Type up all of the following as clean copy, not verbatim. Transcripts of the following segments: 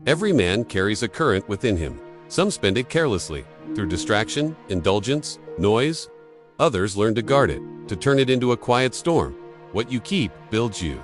Every man carries a current within him. Some spend it carelessly, through distraction, indulgence, noise. Others learn to guard it, to turn it into a quiet storm. What you keep builds you.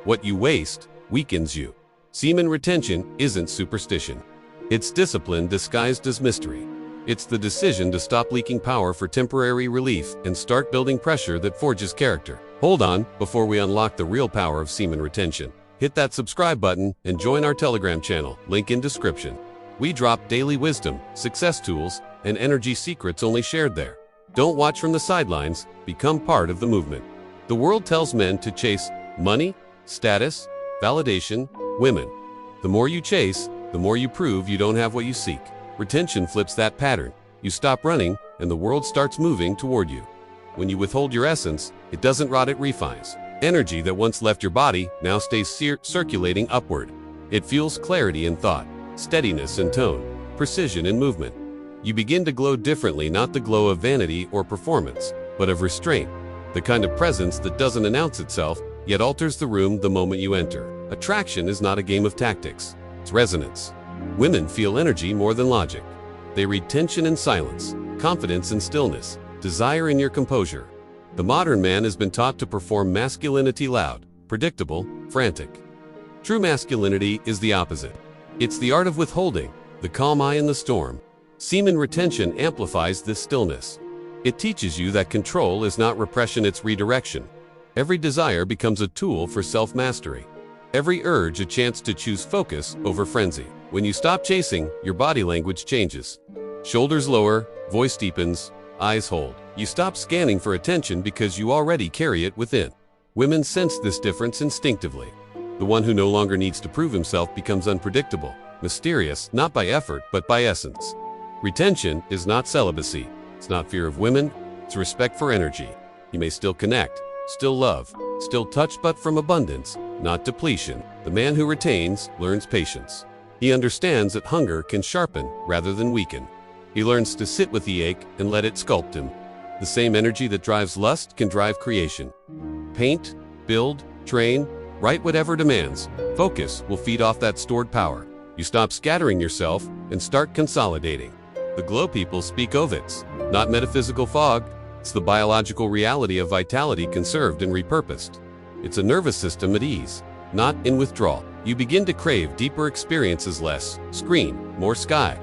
What you waste weakens you. Semen retention isn't superstition. It's discipline disguised as mystery. It's the decision to stop leaking power for temporary relief and start building pressure that forges character. Hold on, before we unlock the real power of semen retention. Hit that subscribe button and join our Telegram channel, link in description. We drop daily wisdom, success tools, and energy secrets only shared there. Don't watch from the sidelines, become part of the movement. The world tells men to chase money, status, validation, women. The more you chase, the more you prove you don't have what you seek. Retention flips that pattern. You stop running, and the world starts moving toward you. When you withhold your essence, it doesn't rot, it refines. Energy that once left your body now stays circulating upward. It fuels clarity in thought, steadiness in tone, precision in movement. You begin to glow differently, not the glow of vanity or performance, but of restraint, the kind of presence that doesn't announce itself, yet alters the room the moment you enter. Attraction is not a game of tactics, it's resonance. Women feel energy more than logic. They read tension in silence, confidence in stillness, desire in your composure. The modern man has been taught to perform masculinity loud, predictable, frantic. True masculinity is the opposite. It's the art of withholding, the calm eye in the storm. Semen retention amplifies this stillness. It teaches you that control is not repression, it's redirection. Every desire becomes a tool for self-mastery. Every urge a chance to choose focus over frenzy. When you stop chasing, your body language changes. Shoulders lower, voice deepens, eyes hold. You stop scanning for attention because you already carry it within. Women sense this difference instinctively. The one who no longer needs to prove himself becomes unpredictable, mysterious, not by effort, but by essence. Retention is not celibacy. It's not fear of women, it's respect for energy. You may still connect, still love, still touch, but from abundance, not depletion. The man who retains learns patience. He understands that hunger can sharpen rather than weaken. He learns to sit with the ache and let it sculpt him. The same energy that drives lust can drive creation. Paint, build, train, write whatever demands. Focus will feed off that stored power. You stop scattering yourself and start consolidating. The glow people speak of it's not metaphysical fog. It's the biological reality of vitality conserved and repurposed. It's a nervous system at ease, not in withdrawal. You begin to crave deeper experiences, less screen, more sky,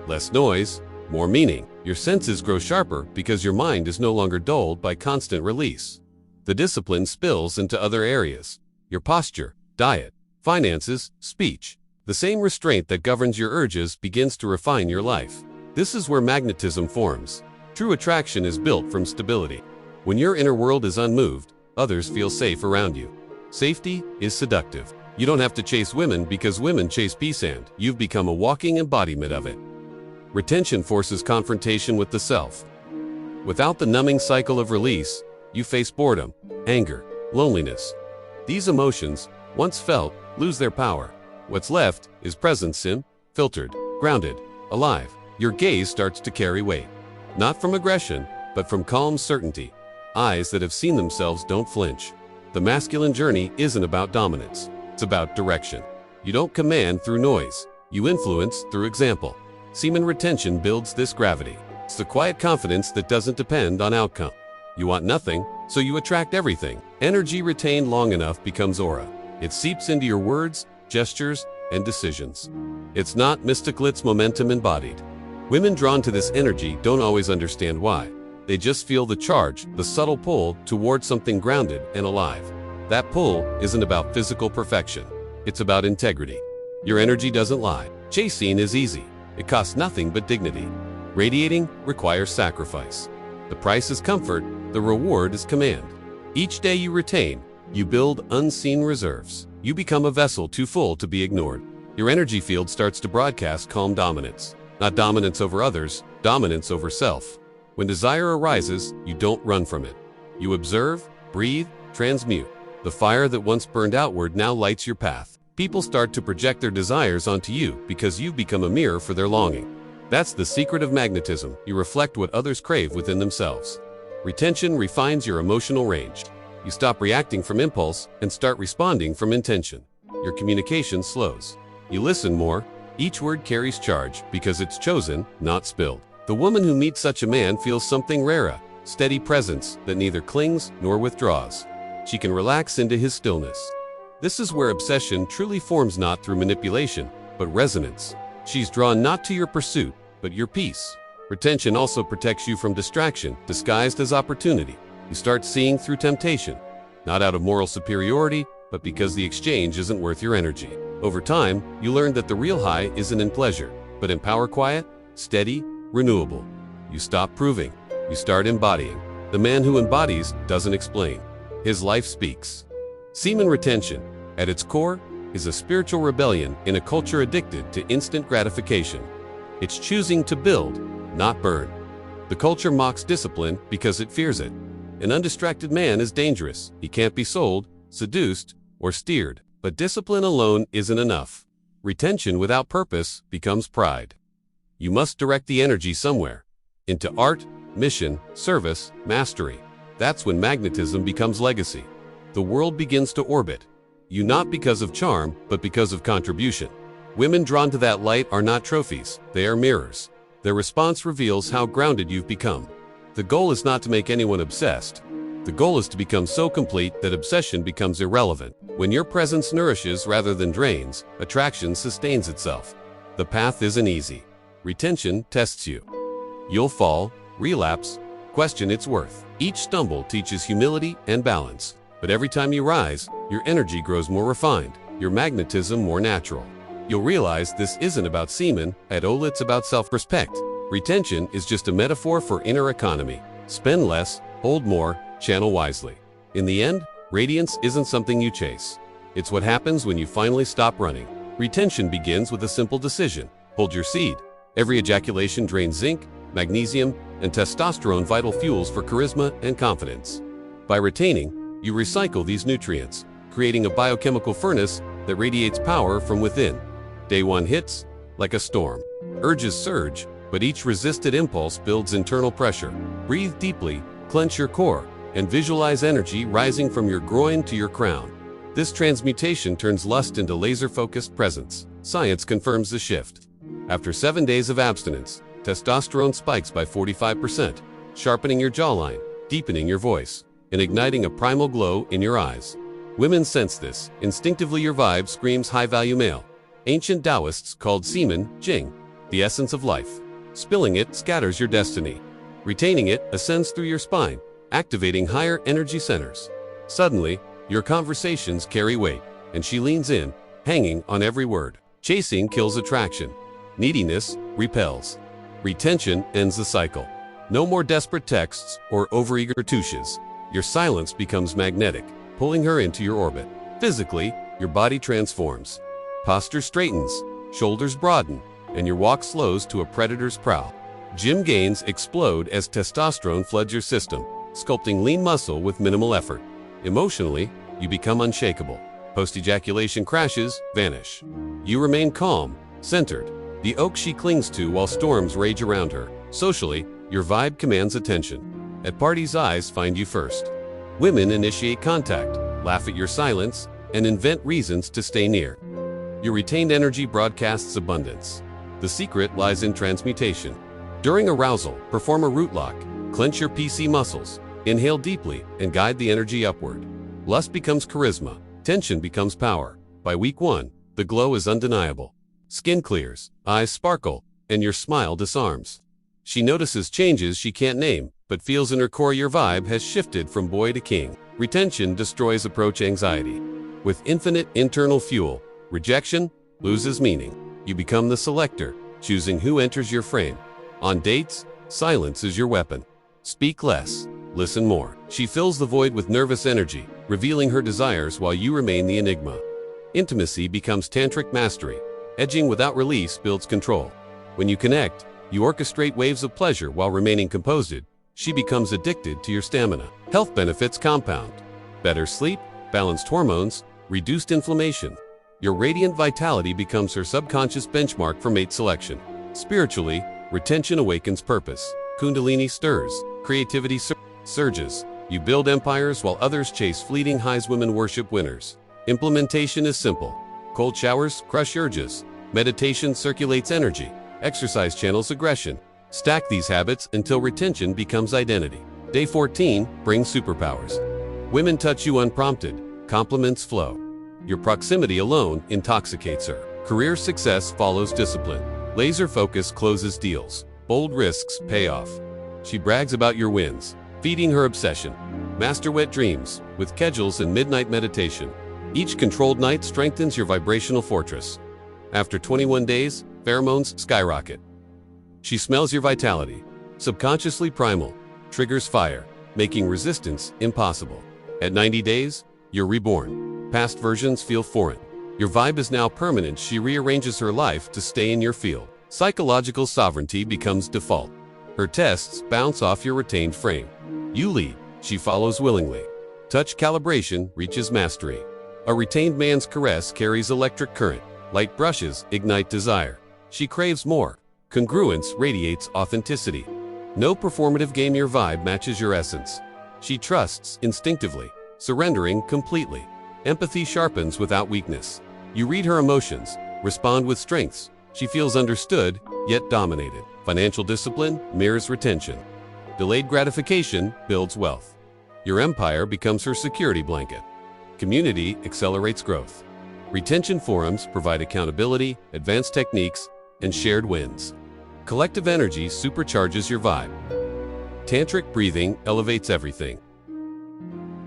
less noise, more meaning. Your senses grow sharper because your mind is no longer dulled by constant release. The discipline spills into other areas. Your posture, diet, finances, speech. The same restraint that governs your urges begins to refine your life. This is where magnetism forms. True attraction is built from stability. When your inner world is unmoved, others feel safe around you. Safety is seductive. You don't have to chase women because women chase peace, and you've become a walking embodiment of it. Retention forces confrontation with the self. Without the numbing cycle of release, you face boredom, anger, loneliness. These emotions, once felt, lose their power. What's left is presence, filtered, grounded, alive. Your gaze starts to carry weight. Not from aggression, but from calm certainty. Eyes that have seen themselves don't flinch. The masculine journey isn't about dominance. It's about direction. You don't command through noise. You influence through example. Semen retention builds this gravity. It's the quiet confidence that doesn't depend on outcome. You want nothing, so you attract everything. Energy retained long enough becomes aura. It seeps into your words, gestures, and decisions. It's not mystical, it's momentum embodied. Women drawn to this energy don't always understand why. They just feel the charge, the subtle pull toward something grounded and alive. That pull isn't about physical perfection. It's about integrity. Your energy doesn't lie. Chasing is easy. It costs nothing but dignity. Radiating requires sacrifice. The price is comfort, the reward is command. Each day you retain, you build unseen reserves. You become a vessel too full to be ignored. Your energy field starts to broadcast calm dominance. Not dominance over others, dominance over self. When desire arises, you don't run from it. You observe, breathe, transmute. The fire that once burned outward now lights your path. People start to project their desires onto you because you've become a mirror for their longing. That's the secret of magnetism. You reflect what others crave within themselves. Retention refines your emotional range. You stop reacting from impulse and start responding from intention. Your communication slows. You listen more. Each word carries charge because it's chosen, not spilled. The woman who meets such a man feels something rare, steady presence that neither clings nor withdraws. She can relax into his stillness. This is where obsession truly forms, not through manipulation, but resonance. She's drawn not to your pursuit, but your peace. Retention also protects you from distraction, disguised as opportunity. You start seeing through temptation, not out of moral superiority, but because the exchange isn't worth your energy. Over time, you learn that the real high isn't in pleasure, but in power, quiet, steady, renewable. You stop proving. You start embodying. The man who embodies doesn't explain. His life speaks. Semen retention, at its core, is a spiritual rebellion in a culture addicted to instant gratification. It's choosing to build, not burn. The culture mocks discipline because it fears it. An undistracted man is dangerous. He can't be sold, seduced, or steered. But discipline alone isn't enough. Retention without purpose becomes pride. You must direct the energy somewhere. Into art, mission, service, mastery. That's when magnetism becomes legacy. The world begins to orbit you, not because of charm, but because of contribution. Women drawn to that light are not trophies, they are mirrors. Their response reveals how grounded you've become. The goal is not to make anyone obsessed. The goal is to become so complete that obsession becomes irrelevant. When your presence nourishes rather than drains, attraction sustains itself. The path isn't easy. Retention tests you. You'll fall, relapse, question its worth. Each stumble teaches humility and balance. But every time you rise, your energy grows more refined, your magnetism more natural. You'll realize this isn't about semen at all, it's about self-respect. Retention is just a metaphor for inner economy. Spend less, hold more, channel wisely. In the end, radiance isn't something you chase. It's what happens when you finally stop running. Retention begins with a simple decision. Hold your seed. Every ejaculation drains zinc, magnesium, and testosterone, vital fuels for charisma and confidence. By retaining, you recycle these nutrients, creating a biochemical furnace that radiates power from within. Day one hits like a storm. Urges surge, but each resisted impulse builds internal pressure. Breathe deeply, clench your core, and visualize energy rising from your groin to your crown. This transmutation turns lust into laser-focused presence. Science confirms the shift. After 7 days of abstinence, testosterone spikes by 45%, sharpening your jawline, deepening your voice, and igniting a primal glow in your eyes. Women sense this. Instinctively, your vibe screams high-value male. Ancient Taoists called semen Jing, the essence of life. Spilling it scatters your destiny. Retaining it ascends through your spine, activating higher energy centers. Suddenly, your conversations carry weight, and she leans in, hanging on every word. Chasing kills attraction. Neediness repels. Retention ends the cycle. No more desperate texts or overeager touches. Your silence becomes magnetic, pulling her into your orbit. Physically, your body transforms. Posture straightens, shoulders broaden, and your walk slows to a predator's prowl. Gym gains explode as testosterone floods your system, sculpting lean muscle with minimal effort. Emotionally, you become unshakable. Post-ejaculation crashes vanish. You remain calm, centered, the oak she clings to while storms rage around her. Socially, your vibe commands attention. At parties, eyes find you first. Women initiate contact, laugh at your silence, and invent reasons to stay near. Your retained energy broadcasts abundance. The secret lies in transmutation. During arousal, perform a root lock, clench your PC muscles, inhale deeply, and guide the energy upward. Lust becomes charisma, tension becomes power. By week 1, the glow is undeniable. Skin clears, eyes sparkle, and your smile disarms. She notices changes she can't name, but feels in her core your vibe has shifted from boy to king. Retention destroys approach anxiety. With infinite internal fuel, rejection loses meaning. You become the selector, choosing who enters your frame. On dates, silence is your weapon. Speak less, listen more. She fills the void with nervous energy, revealing her desires while you remain the enigma. Intimacy becomes tantric mastery. Edging without release builds control. When you connect, you orchestrate waves of pleasure while remaining composed. She becomes addicted to your stamina. Health benefits compound. Better sleep, balanced hormones, reduced inflammation. Your radiant vitality becomes her subconscious benchmark for mate selection. Spiritually, retention awakens purpose. Kundalini stirs, creativity surges. You build empires while others chase fleeting highs. Women worship winners. Implementation is simple. Cold showers crush urges. Meditation circulates energy. Exercise channels aggression. Stack these habits until retention becomes identity. Day 14 brings superpowers. Women touch you unprompted. Compliments flow. Your proximity alone intoxicates her. Career success follows discipline. Laser focus closes deals. Bold risks pay off. She brags about your wins, feeding her obsession. Master wet dreams with kedgels and midnight meditation. Each controlled night strengthens your vibrational fortress. After 21 days, pheromones skyrocket. She smells your vitality. Subconsciously primal. Triggers fire, making resistance impossible. At 90 days, you're reborn. Past versions feel foreign. Your vibe is now permanent. She rearranges her life to stay in your field. Psychological sovereignty becomes default. Her tests bounce off your retained frame. You lead. She follows willingly. Touch calibration reaches mastery. A retained man's caress carries electric current. Light brushes ignite desire. She craves more. Congruence radiates authenticity. No performative game. Your vibe matches your essence. She trusts instinctively, surrendering completely. Empathy sharpens without weakness. You read her emotions, respond with strengths. She feels understood, yet dominated. Financial discipline mirrors retention. Delayed gratification builds wealth. Your empire becomes her security blanket. Community accelerates growth. Retention forums provide accountability, advanced techniques, and shared wins. Collective energy supercharges your vibe. Tantric breathing elevates everything.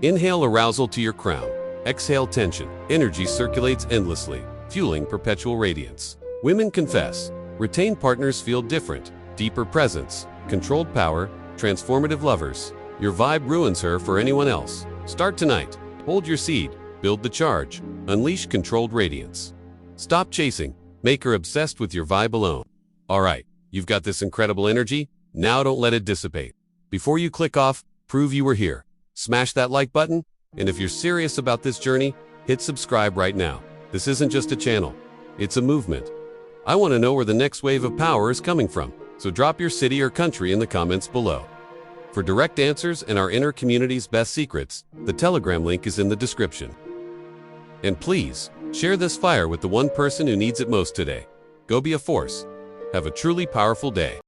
Inhale arousal to your crown. Exhale tension. Energy circulates endlessly, fueling perpetual radiance. Women confess. Retained partners feel different. Deeper presence. Controlled power. Transformative lovers. Your vibe ruins her for anyone else. Start tonight. Hold your seed. Build the charge. Unleash controlled radiance. Stop chasing. Make her obsessed with your vibe alone. Alright, you've got this incredible energy. Now don't let it dissipate. Before you click off, prove you were here. Smash that like button. And if you're serious about this journey, hit subscribe right now. This isn't just a channel. It's a movement. I want to know where the next wave of power is coming from. So drop your city or country in the comments below. For direct answers and our inner community's best secrets, the Telegram link is in the description. And please, share this fire with the one person who needs it most today. Go be a force. Have a truly powerful day.